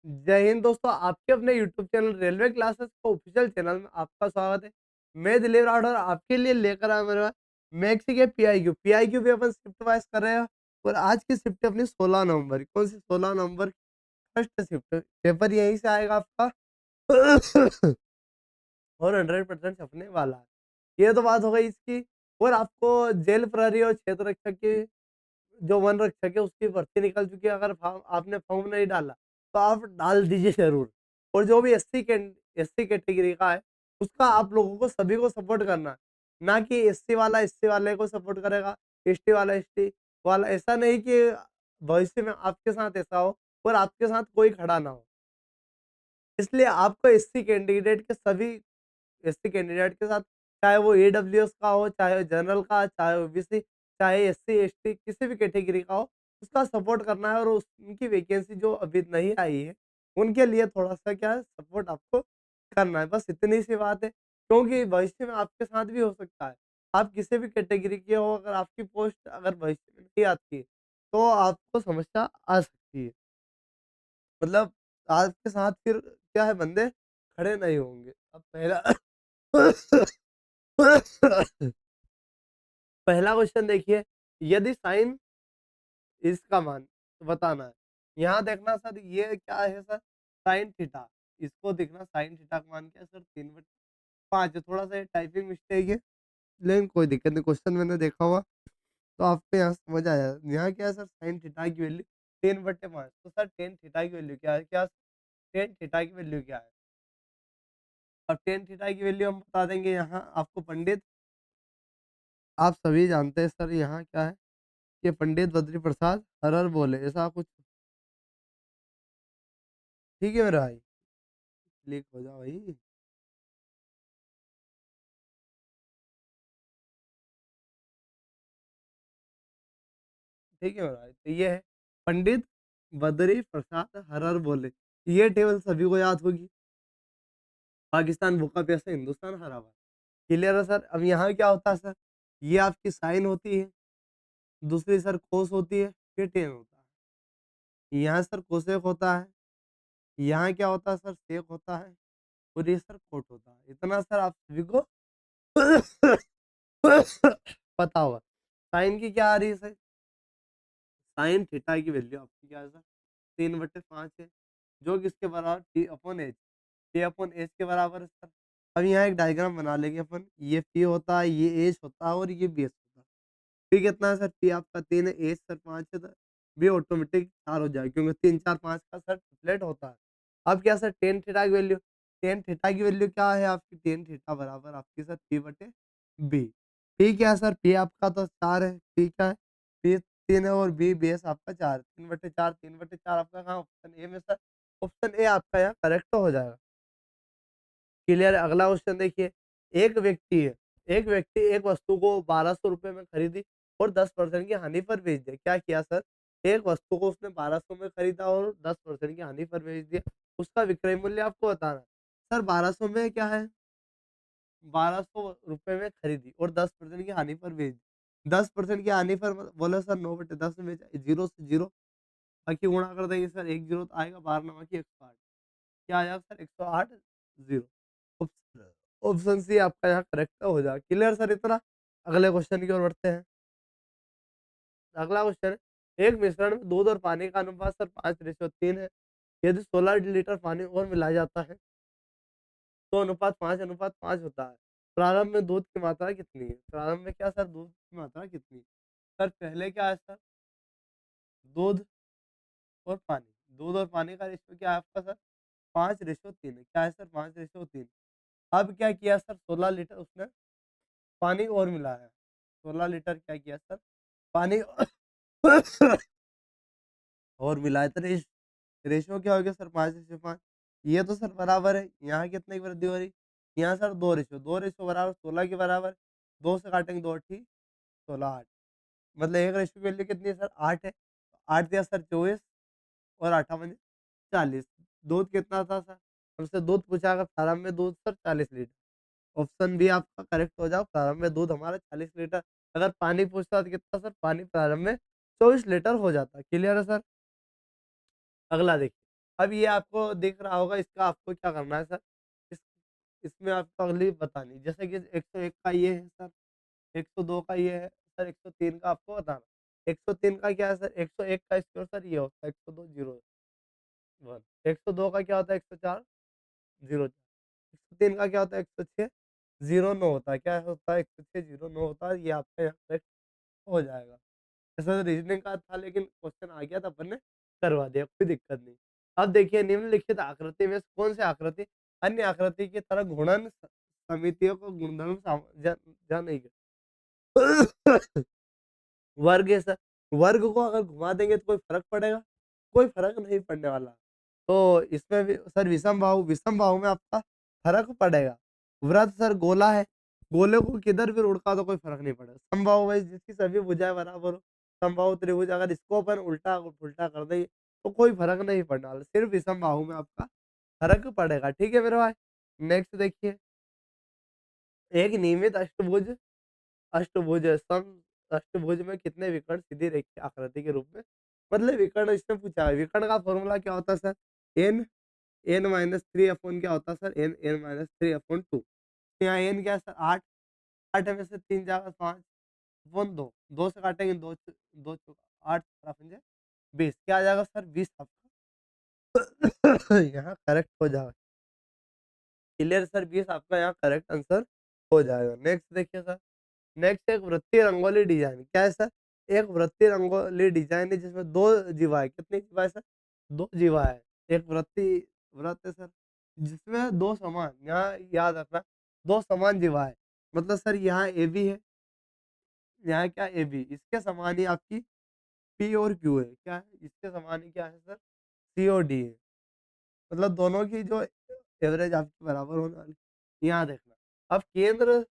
जय हिंद दोस्तों, आपके अपने यूट्यूब चैनल रेलवे क्लासेस का ऑफिशियल चैनल में आपका स्वागत है। मैं दिलीप राठौर आपके लिए लेकर आया मेरा मैक्स के पीआईक्यू भी अपन शिफ्ट वाइज कर रहे हैं। और आज की शिफ्ट अपनी 16 नवंबर की। कौन सी 16 नवंबर की? फर्स्ट शिफ्ट पेपर यहीं से आएगा आपका। और 100% छपने वाला है। ये तो बात हो गई इसकी। और आपको जेल प्रहरी और क्षेत्र रक्षक की जो वन रक्षक है उसकी भर्ती निकल चुकी है। अगर फॉर्म आपने फॉर्म नहीं डाला तो आप डाल दीजिए जरूर। और जो भी एससी कैटेगरी का है उसका आप लोगों को सभी को सपोर्ट करना है। ना कि एससी वाला एससी वाले को सपोर्ट करेगा, एसटी वाला एसटी वाला। ऐसा नहीं कि भविष्य में आपके साथ ऐसा हो और आपके साथ कोई खड़ा ना हो। इसलिए आपको एससी कैंडिडेट के साथ, चाहे वो ईडब्ल्यूएस का हो, चाहे जनरल का, चाहे ओबीसी, चाहे एससी एसटी किसी भी कैटेगरी का हो, उसका सपोर्ट करना है। और उनकी वैकेंसी जो अभी नहीं आई है, उनके लिए थोड़ा-सा क्या है सपोर्ट आपको करना है। बस इतनी सी बात है, क्योंकि भविष्य में आपके साथ भी हो सकता है। आप किसी भी कैटेगरी के हो, अगर आपकी पोस्ट अगर भविष्य में नहीं आती है, तो आपको समस्या आ सकती है। मतलब आपके साथ फिर क्या है, बंदे खड़े नहीं होंगे। अब पहला पहला क्वेश्चन देखिए, यदि साइन इसका मान बताना है। यहाँ देखना सर, ये क्या है सर, साइन थीटा। इसको देखना, साइन थीटा का मान क्या है सर, 3/5 है। थोड़ा सा टाइपिंग मिस्टेक है, लेकिन कोई दिक्कत नहीं। क्वेश्चन मैंने देखा हुआ तो आपको यहाँ समझ आया। यहाँ क्या है सर, साइन थीटा की वैल्यू 3/5। तो सर टेन थीटा की वैल्यू क्या है? क्या टेन थीटा की वैल्यू क्या है? अब टेन थीटा की वैल्यू हम बता देंगे यहाँ आपको पंडित। आप सभी जानते हैं सर, यहाँ क्या है कि पंडित बद्री प्रसाद हरर बोले, ऐसा कुछ। ठीक है मेरा भाई, क्लिक हो जाओ भाई। ठीक है मेरा भाई, तो ये है पंडित बद्री प्रसाद हरर बोले। ये टेबल सभी को याद होगी। पाकिस्तान भूखा प्यासा, हिंदुस्तान हरा भरा। क्लियर है सर। अब यहाँ क्या होता है सर, ये आपकी साइन होती है, दूसरी सर कोस होती है, फिर टेन होता है। यहाँ सर कोसेक होता है, यहाँ क्या होता है सर, सेक होता है, और ये सर कोट होता है। इतना सर आप सभी को पता होगा। साइन की क्या आ रही है सर, साइन थीटा की वैल्यू आपकी क्या है सर, 3/5 है। जो किसके बराबर, T upon H. T upon H के बराबर है सर। अब यहाँ एक डायग्राम बना लेंगे अपन। ये पी होता है, ये एच होता है, और ये बी एच होता है। पी कितना है सर, पी आपका 3 है, एच सर 5 है, तो बी ऑटोमेटिक 4 हो जाएगा, क्योंकि 3 4 5 का सर ट्रिपलेट होता है। अब क्या सर, टेन थीटा की वैल्यू, टेन थीटा की वैल्यू क्या है आपकी, टेन थीटा बराबर आपकी सर पी बटे बी। पी क्या है सर, पी आपका तो 4 है, पी क्या है, पी 3 है, और बी बेस आपका 4, 3/4, 3/4 आपका कहाँ ऑप्शन ए में सर। ऑप्शन ए आपका यहाँ करेक्ट हो जाएगा। क्लियर है। अगला क्वेश्चन देखिए, एक व्यक्ति है, एक व्यक्ति एक वस्तु को 1200 रुपए में खरीदी और 10% की हानि पर बेच दिया। क्या किया सर, एक वस्तु को उसने 1200 में खरीदा और 10% की हानि पर बेच दिया। उसका विक्रय मूल्य आपको बताना है। सर 1200 में क्या है, 1200 रुपए में खरीदी और 10% की हानि पर बेच दी। 10% की हानि पर बोले सर 9/10 में बेचा, जीरो से जीरो बाकी गुणा कर देंगे सर, एक जीरो तो आएगा, 12 9 की 108। क्या आया sir, 108 zero. Option option C आपका यहाँ करेक्ट हो जाएगा। क्लियर सर इतना। अगले क्वेश्चन की ओर बढ़ते हैं। अगला क्वेश्चन है, एक मिश्रण में दूध और पानी का अनुपात सर 5:3 है। यदि 16 लीटर पानी और मिलाया जाता है तो अनुपात 5:5 होता है। प्रारंभ में दूध की मात्रा कितनी है? प्रारंभ में क्या सर, दूध की मात्रा कितनी है? सर पहले क्या है सर, दूध और पानी। दूध और पानी का रेशियो क्या है आपका सर, 5:3 है। क्या है सर, 5:3। अब क्या किया सर, 16 लीटर उसने पानी और मिलाया। 16 लीटर क्या किया सर, पानी और मिलाया, तो रेशियो क्या हो गया सर, 5:5। ये तो सर बराबर है। यहाँ कितने की वृद्धि हो रही, यहाँ सर दो रेशियो बराबर 16 के बराबर। दो से काटेंगे, दो अठी 16, 8। मतलब एक रेशियो की वैल्यू कितनी है सर, 8 है। 8 दिया सर 24, और 8 40। दूध कितना था सर, हमसे दूध पूछा, अगर प्रारंभ में दूध सर 40 लीटर। ऑप्शन बी आपका करेक्ट हो जाओ, प्रारंभ में दूध हमारा 40 लीटर। अगर पानी पूछता तो कितना सर, पानी प्रारंभ में 24 लीटर हो जाता। क्लियर है सर। अगला देखिए, अब ये आपको दिख रहा होगा, इसका आपको क्या करना है सर, इस इसमें आपको अगली बतानी, जैसे कि 101 का ये है सर, 102 का ये है सर, 103 का आपको बताना। 103 का क्या है सर, 101 का स्क्वायर सर ये होता है 102 0 1, 102 का क्या होता है 104 0 103 का क्या होता है 106 0 9 होता है, क्या होता है 106 0 9 होता है, ये आपका यहाँ करेक्ट हो जाएगा। ऐसा रीजनिंग का था, लेकिन क्वेश्चन आ गया था, अपन ने करवा दिया, कोई दिक्कत नहीं। अब देखिए निम्नलिखित आकृति में से कौन सी आकृति अन्य आकृति की तरह घूर्णन समितियों को गुणधर्म जा नहीं कर वर्ग है सर, वर्ग को अगर घुमा देंगे तो कोई फ़र्क पड़ेगा? कोई फ़र्क नहीं पड़ने वाला। तो इसमें भी सर विषम बाहु में आपका फ़र्क पड़ेगा। वृत्त सर गोला है, गोले को किधर भी लुढ़का दो कोई फ़र्क नहीं पड़ेगा। समबाहु भाई जिसकी सभी भुजाएँ बराबर हो, समबाहु त्रिभुज अगर इसको अपन उल्टा कर दें तो कोई फ़र्क नहीं पड़ने वाला, सिर्फ़ विषम बाहु में आपका फ़र्क पड़ेगा। ठीक है मेरे भाई? नेक्स्ट देखिए, एक नियमित अष्टभुज है। अष्टभुज में कितने विकर्ण सीधी रेखीय आकृति के रूप में, मतलब विकर्ण इसमें पूछा है। विकर्ण का फॉर्मूला क्या होता है sir? n n minus 3 upon क्या होता है सर? n minus 3 upon 2। तो यहाँ n क्या है सर? 8, 8 में से 3 जाएगा 5 अपॉन 2, 2 से काटेंगे 2 2 8 पंजे 20, क्या आ जाएगा सर? 20 आपका यहाँ करेक्ट हो जाएगा। क्लियर सर, 20 आपका यहाँ करेक्ट आंसर हो जाएगा। नेक्स्ट देखिए सर, नेक्स्ट एक वृत्तीय रंगोली डिजाइन, क्या है सर? एक वृत्तीय रंगोली डिजाइन है जिसमें 2 जीवा है, कितनी जीवा है सर? 2 जीवा है। एक वृत्त है सर, जिसमें 2 समान, यहाँ याद रखना 2 समान जीवा है। मतलब सर यहाँ AB है, यहाँ क्या AB, इसके समान ही आपकी P और Q है। क्या है? इसके समान ही क्या है सर? C और D है। मतलब दोनों की जो एवरेज आपकी बराबर होने वाली, यहाँ देखना। अब केंद्र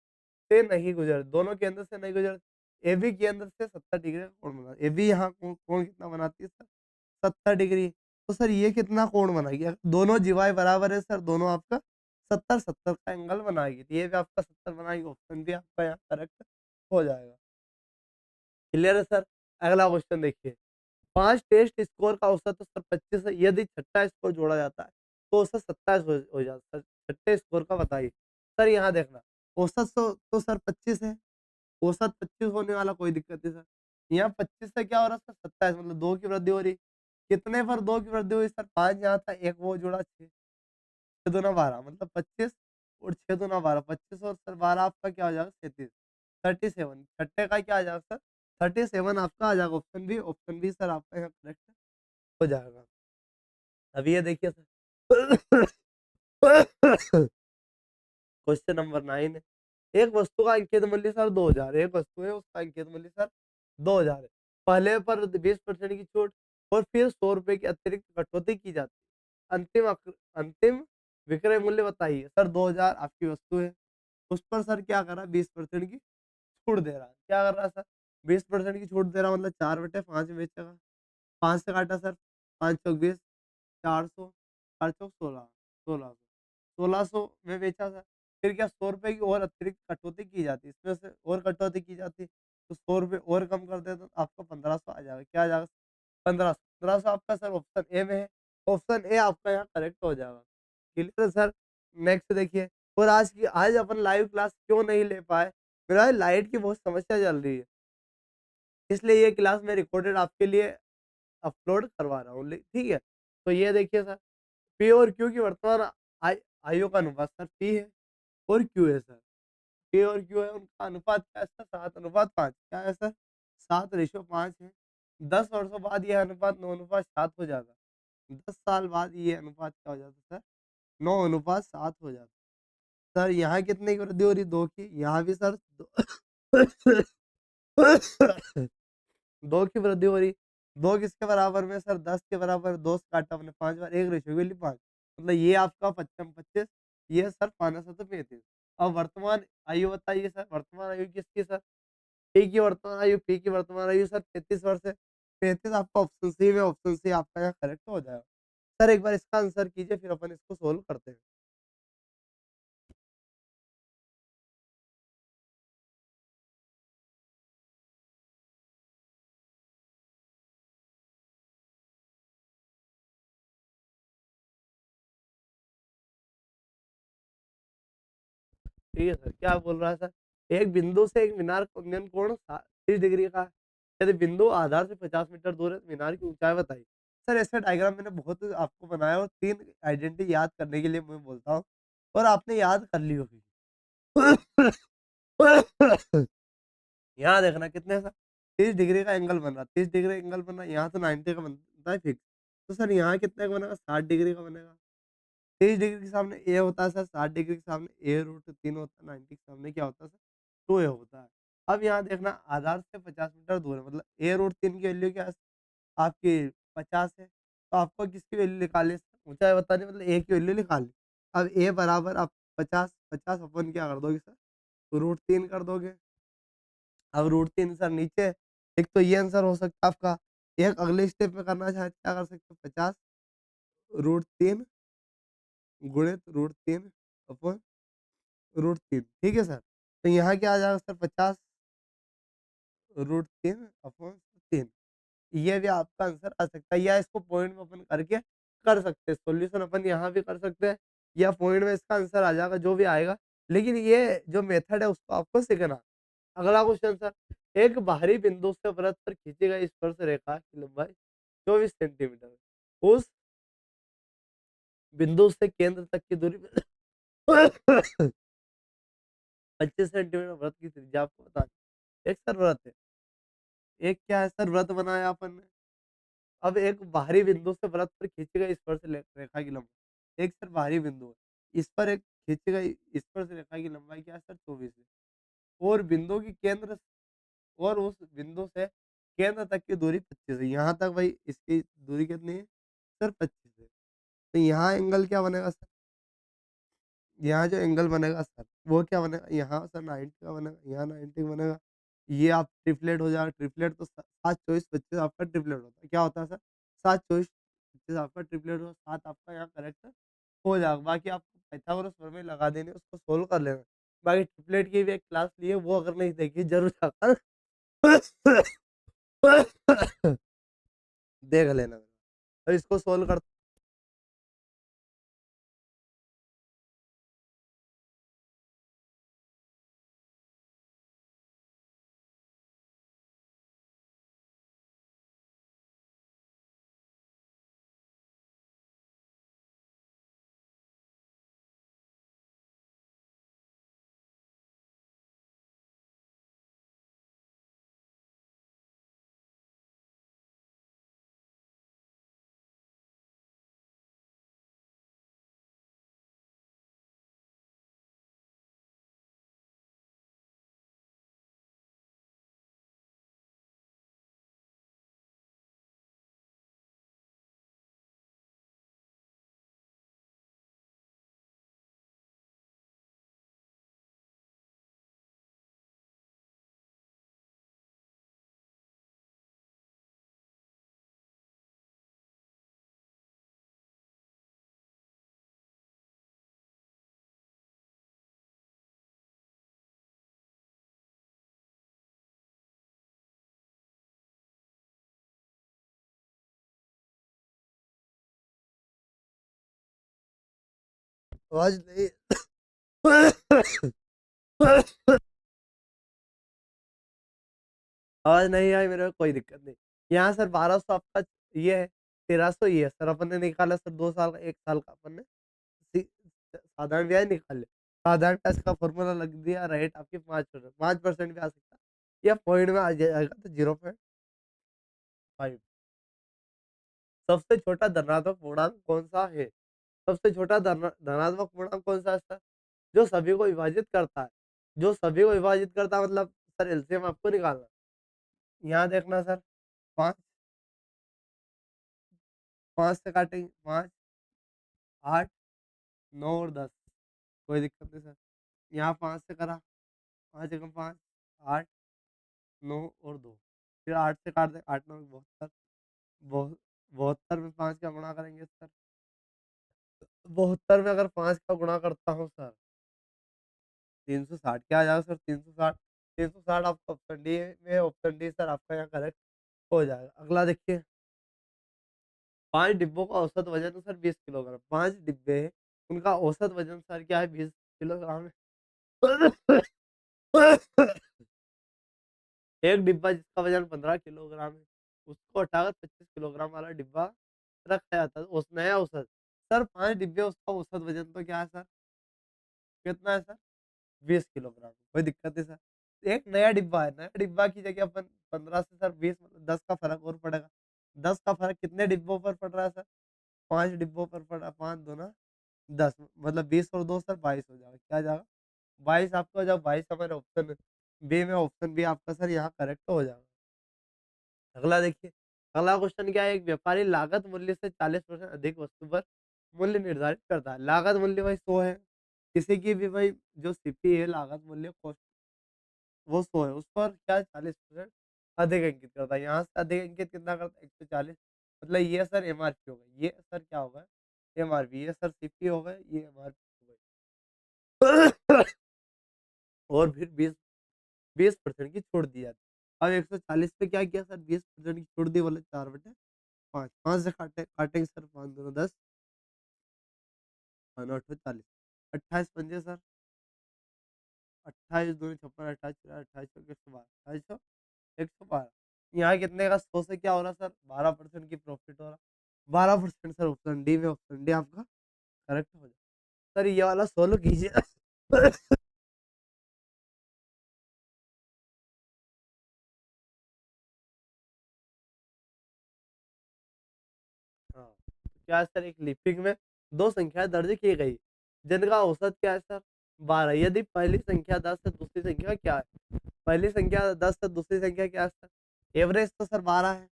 से नहीं गुजर, दोनों केंद्र से नहीं गुजर, एबी केंद्र से 70 डिग्री का कोण बना, एबी यहाँ कोण कितना बनाती है सर? 70 डिग्री। तो सर ये कितना कोण बनाएगी? अगर दोनों जीवाएँ बराबर है सर, दोनों आपका 70-70 का एंगल बनाएगी। तो ये भी आपका 70 बनाएगी, ऑप्शन भी आपका यहाँ करेक्ट हो जाएगा। क्लियर है सर? अगला क्वेश्चन देखिए। 5 टेस्ट स्कोर का औसत तो सर 25 है, यदि छठा स्कोर जोड़ा जाता है तो औसत 27 हो जाता है। छठे स्कोर का बताइए। सर यहाँ देखना, औसत तो सर 25 है, औसत 25 होने वाला, कोई दिक्कत नहीं सर। यहाँ 25 से क्या हो रहा है सर? 27, मतलब 2 की वृद्धि हो रही। कितने पर 2 की वृद्धि हुई सर? 5 यहाँ था, 1 वो जुड़ा 6, 6 दूना 12, मतलब 25 और 6 दूना 12, 25 और सर 12 आपका क्या हो जाएगा? 37, 37। छठे का क्या आ जाएगा सर? 37 आपका आ जाएगा, ऑप्शन बी सर आपका यहाँ करेक्ट हो जाएगा। अब ये देखिए सर, क्वेश्चन नंबर 9 है। एक वस्तु का अंकित मूल्य सर 2000, एक वस्तु है उसका अंकित मूल्य सर 2000 है। पहले पर 20% की छूट और फिर 100 रुपए की अतिरिक्त कटौती की जाती है। अंतिम विक्रय मूल्य बताइए। सर 2000 आपकी वस्तु है, उस पर सर क्या कर रहा है? 20% की छूट दे रहा है। क्या कर रहा है सर? 20% की छूट दे रहा है, मतलब 4/5 में बेचेगा। 5 से काटा सर, 5 चौक 20, 400, 4 चौक 16, 1600, 1600 में बेचा था। फिर क्या 100 रुपए की और अतिरिक्त कटौती की जाती है, इसमें से और कटौती की जाती है, तो 100 रुपए और कम कर दे तो आपको 1500 आ जाएगा। क्या आ जाएगा? 1500, 1500 आपका सर ऑप्शन ए में है। ऑप्शन ए आपका यहाँ करेक्ट हो जाएगा। क्लियर है सर? नेक्स्ट देखिए, और आज अपन लाइव क्लास क्यों नहीं ले पाए? मेरा लाइट की बहुत समस्या चल रही है, इसलिए ये क्लास मैं रिकॉर्डेड आपके लिए अपलोड करवा रहा हूँ। ठीक है? तो ये देखिए सर, पी और क्यू की वर्तमान आय आयु का अनुपात सर पी है और क्यू है सर। पी और क्यू है, उनका अनुपात क्या है सर? 7:5। क्या है सर? 7:5 है। 10 वर्षों बाद यह अनुपात 9:7 हो जाता है। 10 साल बाद ये अनुपात क्या हो जाता है सर? 9:7 हो जाता है। सर यहाँ कितने की वृद्धि हो रही? 2 की। यहाँ भी सर 2 की वृद्धि हो रही। 2 किसके बराबर में सर? 10 के बराबर। 2 से काटा हमने 5 बार, 1 रेशियो के लिए 5, मतलब ये आपका 25, ये सर 5/35। अब वर्तमान आयु बताइए सर, वर्तमान आयु किसकी सर? पी की वर्तमान आयु, पी की वर्तमान आयु सर 33 वर्ष है। 33 आपका ऑप्शन सी में, ऑप्शन सी आपका यहाँ करेक्ट हो जाएगा। सर एक बार इसका आंसर कीजिए, फिर अपन इसको सोल्व करते हैं। ठीक है सर, क्या बोल रहा है सर? एक बिंदु से एक मीनार का उन्नयन कोण 30 डिग्री का है। यदि बिंदु आधार से 50 मीटर दूर है तो मीनार की ऊंचाई बताइए। सर ऐसा डायग्राम मैंने बहुत आपको बनाया और 3 आइडेंटिटी याद करने के लिए मैं बोलता हूँ और आपने याद कर ली होगी। यहाँ देखना कितने का 30 डिग्री का एंगल बन रहा है, 30 डिग्री एंगल बन रहा है, यहाँ तो 90 का बनता है फिक्स। तो सर यहाँ कितने का बनेगा? 60 डिग्री का बनेगा। 30 डिग्री के सामने ए होता है सर, 60 डिग्री के सामने ए रूट 3 होता है, 90 के सामने क्या होता है सर? 2 ए होता है। अब यहाँ देखना आधार से 50 मीटर दूर है, मतलब ए रूट 3 की वैल्यू क्या है? आपकी 50 है। तो आपको किसकी वैल्यू निकालनी है सर? ऊँचाई बतानी, मतलब ए की वैल्यू निकालनी। अब ए बराबर आप 50, 50 अपन क्या कर दोगे सर? रूट 3 कर दोगे। अब रूट 3 सर नीचे, एक तो ये आंसर हो सकता है आपका। एक अगले स्टेप में करना चाहे क्या कर सकते हो? 50 रूट 3 गुणित रूट 3 अपॉन रूट 3, ठीक है सर? तो यहाँ क्या आ जाएगा सर? 50 root 3 upon 3। ये भी आपका आंसर आ सकता है, या इसको पॉइंट में अपन करके कर सकते हैं। सॉल्यूशन अपन यहाँ भी कर सकते हैं या पॉइंट में इसका आंसर आ जाएगा, जो भी आएगा। लेकिन ये जो मेथड है उसको आपको सीखना। अगला क्वेश्चन सर, एक बाहरी बिंदु से वृत्त पर खींची गई स्पर्श रेखा की लंबाई 24 सेंटीमीटर है। उस बिंदु से केंद्र तक की दूरी 25 सेंटीमीटर, वृत्त की त्रिज्या आपको बतानी। एक सर वृत्त है, एक क्या है सर? वृत्त बनाया अपन ने। अब एक बाहरी बिंदु से वृत्त पर खींची गई स्पर्श रेखा की लंबाई, एक सर बाहरी बिंदु है, इस पर एक खींची गई स्पर्श रेखा की लंबाई क्या है सर? 24 है। और बिंदु की केंद्र और उस बिंदु से केंद्र तक की दूरी 25 है। यहाँ तक भाई इसकी दूरी कितनी है सर? 25 है। तो यहाँ एंगल क्या बनेगा सर? यहाँ जो एंगल बनेगा सर, वो क्या बनेगा? यहाँ सर 90 का बनेगा, यहाँ 90 का बनेगा। ये आप ट्रिपलेट हो जाएगा, ट्रिपलेट तो 7, 24, 25 आपका ट्रिपलेट होता है। क्या होता है सर? 7, 24, 25 आपका ट्रिपलेट होगा, 7 आपका यहाँ करेक्ट हो जाएगा। बाकी आपको पाइथागोरस प्रमेय लगा देनी है, उसको सोल्व कर लेना। बाकी ट्रिपलेट की भी एक क्लास ली है, वो अगर नहीं देखी ज़रूर जाकर देख लेना। और इसको सोल्व कर आवाज नहीं आवाज नहीं आई मेरे को, कोई दिक्कत नहीं। यहाँ सर 1200 आपका ये है, 1300 ये है सर। अपन ने निकाला सर 2 साल का, 1 साल का अपन ने साधारण ब्याज निकाल लिया। साधारण ब्याज का फॉर्मूला लग दिया, रेट आपकी 5%, 5% भी आ सकता है या पॉइंट में आ जाएगा तो 0.5। सबसे छोटा धनात्मक पूर्णांक कौन सा है? सबसे छोटा धनात्मक पूर्णांक कौन सा है सर? जो सभी को विभाजित करता है। जो सभी को विभाजित करता है, मतलब सर एलसीएम आपको निकालना। यहाँ देखना सर, 5, 5 से काटेंगे, 5, 8, 9 और 10, कोई दिक्कत नहीं सर। यहाँ 5 से करा, 5 एकम 5, 8, 9 और 2, फिर 8 से काट दें, 8, 9 72, 72 में 5 का गुणा करेंगे सर। 72 में अगर 5 का गुणा करता हूँ सर, 360 क्या आ जाएगा सर? 360, 360 आपका ऑप्शन डी में, ऑप्शन डी सर आपका यहाँ करेक्ट हो जाएगा। अगला देखिए, 5 डिब्बों का औसत वजन सर 20 किलोग्राम। 5 डिब्बे हैं, उनका औसत वजन सर क्या है? 20 किलोग्राम है। एक डिब्बा जिसका वजन 15 किलोग्राम है, उसको हटाकर 25 किलोग्राम वाला डिब्बा रखा जाता है उस नया औसत। सर 5 डिब्बे उसका औसत वजन तो क्या है सर? कितना है सर? 20 किलोग्राम। कोई दिक्कत नहीं सर। एक नया डिब्बा है, नया डिब्बा की जगह अपन 15 से सर 20 मतलब 10 का फ़र्क और पड़ेगा। 10 का फ़र्क कितने डिब्बों पर पड़ रहा है सर? 5 डिब्बों पर पड़ रहा है, 5 दूना 10 मतलब 20 और 2 सर 22 हो जाएगा। क्या आ जाएगा? 22 आपका हो जाएगा, 22 हमारे ऑप्शन बी में, ऑप्शन बी आपका सर यहाँ करेक्ट हो जाएगा। अगला देखिए, अगला क्वेश्चन क्या है? एक व्यापारी लागत मूल्य से 40% अधिक वस्तु पर मूल्य निर्धारित करता है। लागत मूल्य भाई 100 है। किसी की भी भाई जो सीपी है लागत मूल्य कॉस्ट वो 100 है। उस पर क्या 40% अधिक अंकित करता है। यहाँ से अधिक अंकित कितना करता है? 140 मतलब ये सर एमआरपी होगा। ये सर क्या होगा? एमआरपी। ये सर सीपी होगा, ये एमआरपी होगा। और फिर 20% की छूट दी जाती है। अब 140 पे क्या किया सर? 20% की छूट दी, बोले 4/5। 5 से काटेंगे सर, 5 दूना 10, 5 9 40, 28 पंजे सर, 28 दूनी 56, 28 28 112, 28 112। यहाँ कितने का 100 से क्या हो रहा सर? 12% की प्रॉफिट हो रहा। 12% सर ऑप्शन डी में, ऑप्शन डी आपका करेक्ट हो जाए। सर ये वाला सोल्व कीजिए। हाँ, तो क्या है सर? एक लीपिंग में 2 संख्याएँ दर्ज की गई, जिनका औसत क्या है सर? 12। यदि पहली संख्या 10 है, दूसरी संख्या क्या है? पहली संख्या 10 है, दूसरी संख्या क्या है सर? एवरेज तो सर 12 है,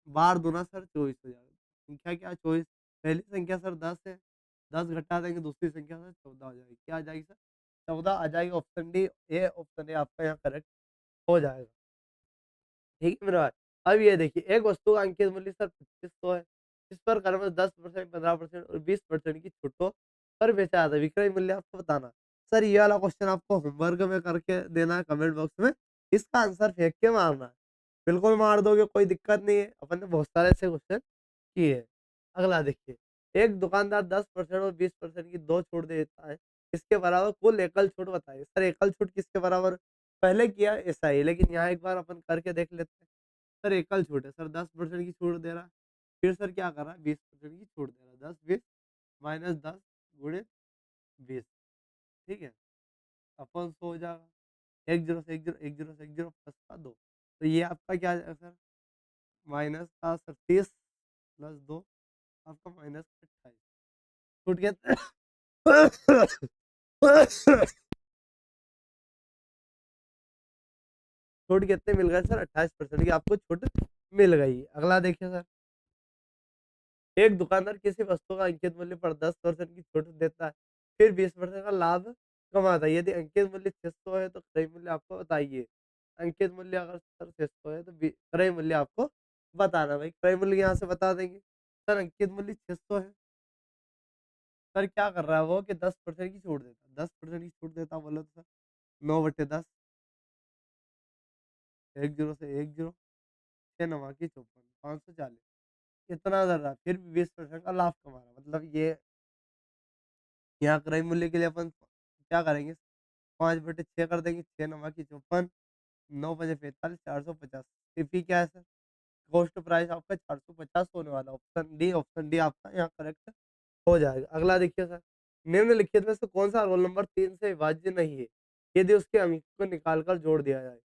12 दूना सर 24 हो जाएगा। संख्या क्या है? 24। पहली संख्या सर 10 है, 10 घटा देंगे, दूसरी संख्या सर 14 हो जाएगी। क्या आ जाएगी सर? 14 आ जाएगी, option D. A option A आपका यहाँ करेक्ट हो जाएगा। ठीक है मेरे भाई। अब ये देखिए, एक वस्तु का अंकित मूल्य सर 2500 है, इस पर क्रमशः 10%, 15% और 20% की छूटों पर बेचा जाता है। विक्रय मूल्य आपको बताना। सर ये वाला क्वेश्चन आपको होमवर्क में करके देना है कमेंट बॉक्स में, इसका आंसर फेंक के मारना है। बिल्कुल मार दोगे, कोई दिक्कत नहीं है, अपन ने बहुत सारे ऐसे क्वेश्चन किए हैं। अगला देखिए, एक दुकानदार 10% और 20% की 2 छूट देता है, इसके बराबर कुल एकल छूट बताइए। सर एकल छूट किसके बराबर? पहले किया ऐसा ही, लेकिन यहाँ एक बार अपन करके देख लेते हैं। सर एकल छूट है, सर 10% की छूट दे रहा है। फिर सर क्या कर रहा है? 20% की छूट दे रहा है। 10 20 माइनस 10 गुणे 20, ठीक है? अपन 100 हो जाएगा। 1 0 से 1 0, 1 0 से 1 0 प्लस का 2, तो ये आपका क्या आ जाएगा सर? माइनस का सर 30 प्लस 2 आपका माइनस 28। छूट गया। छूट कितने मिल गए सर? 28% की आपको छूट मिल गई। अगला देखिए सर, एक दुकानदार किसी वस्तु का अंकित मूल्य पर 10% की छूट देता है, फिर 20% का लाभ कमाता है। यदि अंकित मूल्य 600 है तो क्रय मूल्य आपको बताइए। अंकित मूल्य अगर सर 600 है तो क्रय मूल्य आपको बताना। भाई क्रय मूल्य यहाँ से बता देंगे। सर अंकित मूल्य 600 है, सर क्या कर रहा है वो कि 10% की छूट देता है। 10% की छूट देता बोलो तो सर 9/10, 1 0 से 1 0, 6 9 की 54, 540। इतना कर रहा है, फिर भी 20% का लाभ कमा रहा है। मतलब ये यहाँ क्रय मूल्य के लिए अपन क्या करेंगे? 5/6 कर देंगे, 6 9 की 54, 9 5 45, 450। सीपी क्या है सर? कॉस्ट प्राइस आपका 450 होने वाला। ऑप्शन डी, ऑप्शन डी आपका यहाँ करेक्ट हो जाएगा। अगला देखिए सर, निम्नलिखित में से कौन सा रोल नंबर 3 से विभाज्य नहीं है, यदि उसके अंक को निकाल कर जोड़ दिया जाए?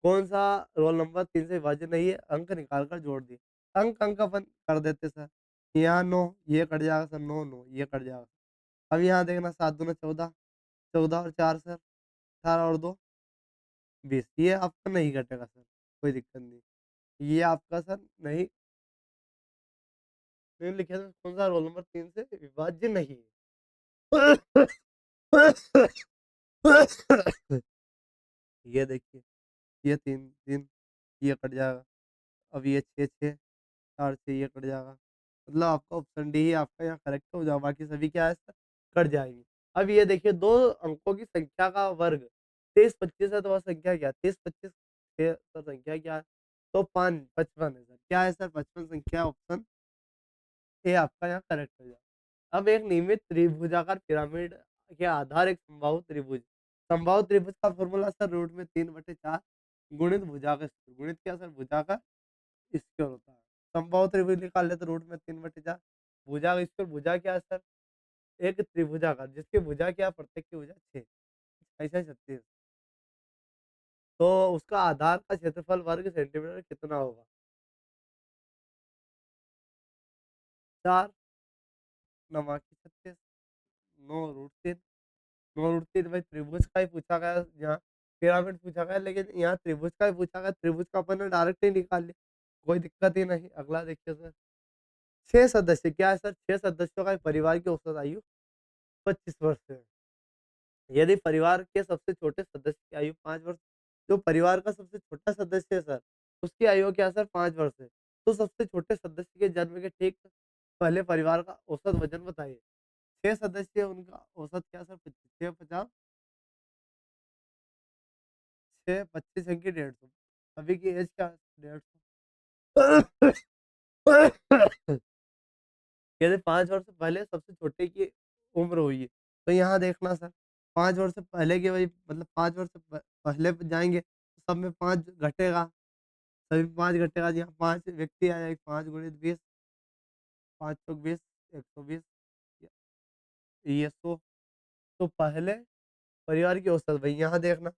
कौन सा रोल नंबर 3 से विभाज्य नहीं है, अंक निकाल कर जोड़ दिए? अंक अंक अपन कर देते सर। यहाँ 9 ये कट जाएगा सर, 9 9 ये कट जाएगा। अब यहाँ देखना, 7 दूना 14, 14 और 4 सर 18 और 2 20। ये आपका नहीं कटेगा सर, कोई दिक्कत नहीं। ये आपका सर नहीं, निम्नलिखित में कौन सा रोल नंबर 3 से विभाज्य नहीं है? ये देखिए, ये 3 3 ये कट जाएगा। अब ये 6 6 4 से ये कट जाएगा। मतलब आपका ऑप्शन डी ही आपका यहाँ करेक्ट हो जाएगा, बाकी सभी क्या है सर? कट जाएँगे। अब ये देखिए, 2 अंकों की संख्या का वर्ग 23 25 है, तो वह संख्या क्या है? 23 25 ये सर संख्या क्या है? तो 5 55 है सर। क्या है सर? 55 संख्या, ऑप्शन ए आपका यहाँ करेक्ट हो जाएगा। अब एक नियमित त्रिभुजाकार पिरामिड के आधार एक समबाहु त्रिभुज समबाहु त्रिभुज का फॉर्मूला सर रूट में 3/4 गुणित भुजा का स्क्वायर। गुणित क्या सर? भुजा का स्क्वायर होता है। समबाहु त्रिभुज निकाल ले तो रूट में 3/4 भुजा का स्क्वायर। भुजा क्या है सर? एक त्रिभुजाकार जिसकी भुजा क्या है? प्रत्येक की भुजा 6 ऐसा 36। तो उसका आधार का क्षेत्रफल वर्ग सेंटीमीटर कितना होगा? 4 नवाकी 36 9 रूट 3 9 रूट 3 भाई त्रिभुज का ही पूछा गया है, यहाँ पिरामिड पूछा गया है, लेकिन यहाँ त्रिभुज का ही पूछा गया। त्रिभुज का अपन ने डायरेक्ट ही निकाल लिया, कोई दिक्कत ही नहीं। अगला देखिए सर, 6 सदस्य क्या है सर? 6 सदस्यों का एक परिवार की औसत आयु 25 वर्ष है। यदि परिवार के सबसे छोटे सदस्य की आयु 5 वर्ष, जो परिवार का सबसे छोटा सदस्य है सर, उसकी आयु क्या है सर? 5 वर्ष है। तो सबसे छोटे सदस्य के जन्म के ठीक पहले परिवार का औसत वजन बताइए। 6 सदस्य उनका औसत क्या सर? 6 50 6 25 इनकी 150। सभी की एज क्या? 150। यदि 5 वर्ष पहले सबसे छोटे की उम्र हुई है, तो यहाँ देखना सर 5 वर्ष पहले के वही मतलब 5 वर्ष पहले जाएँगे, तो सब में 5 घटेगा, सभी 5 घटेगा, यहाँ 5 व्यक्ति आ जाएगा, 5 गुणित 20, 5 चौक 20, 120, ये 100। तो पहले परिवार की औसत भाई यहाँ देखना,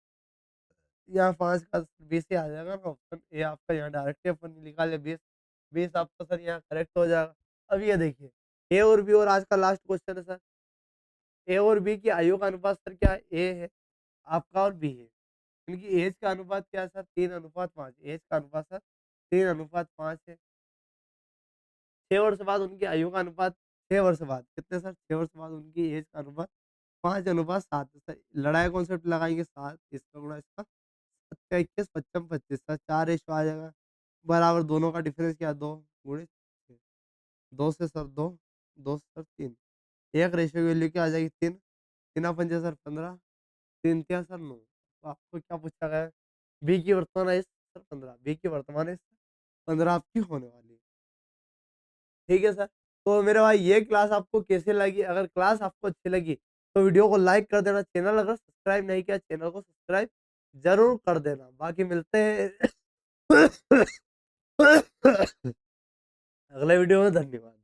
यहाँ 5 का 20 ही आ जाएगा ना ऑप्शन ए आपका, यहाँ डायरेक्ट ही अपन निकाल लिया 20, 20 आपका सर यहाँ करेक्ट हो जाएगा। अब ये देखिए ए और बी और आज का लास्ट क्वेश्चन है सर, ए और बी की आयु का अनुपात सर क्या है? ए है आपका और बी है। इनकी एज का अनुपात क्या है सर? 3:5। एज का अनुपात सर 3:5 है। 6 वर्ष बाद उनकी आयु का अनुपात 6 वर्ष बाद कितने सर? 6 वर्ष बाद उनकी एज का अनुपात 5:7। सर लड़ाई कॉन्सेप्ट लगाएंगे 7 इसका गुणा इसका 21 55 25 सर 4 रेशो आ जाएगा बराबर। दोनों का डिफरेंस क्या? 2 गुणित 2 से सर 2 2 से सर 3 एक रेशो की वैल्यू क्या आ जाएगी? 3 3 पंजे सर 15 3 क्या सर 9। तो आपको क्या पूछा गया है? बी की वर्तमान आयु सर 15, बी की वर्तमान आयु 15 आपकी होने वाली है। ठीक है सर। तो मेरे भाई ये क्लास आपको कैसे लगी? अगर क्लास आपको अच्छी लगी तो वीडियो को लाइक कर देना, चैनल अगर सब्सक्राइब नहीं किया चैनल को सब्सक्राइब ज़रूर कर देना। बाकी मिलते हैं अगले वीडियो में। धन्यवाद।